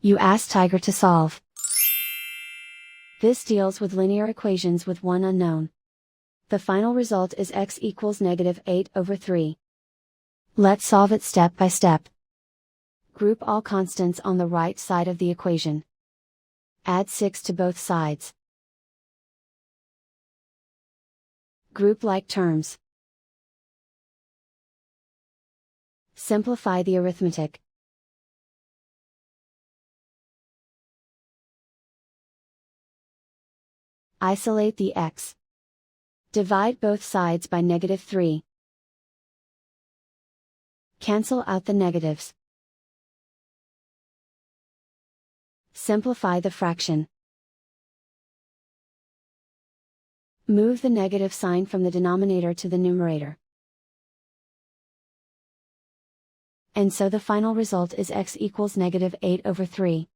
You ask Tiger to solve. This deals with linear equations with one unknown. The final result is x equals -8/3. Let's solve it step by step. Group all constants on the right side of the equation. Add 6 to both sides. Group like terms. Simplify the arithmetic. Isolate the x. Divide both sides by -3. Cancel out the negatives. Simplify the fraction. Move the negative sign from the denominator to the numerator. And so the final result is x equals -8/3.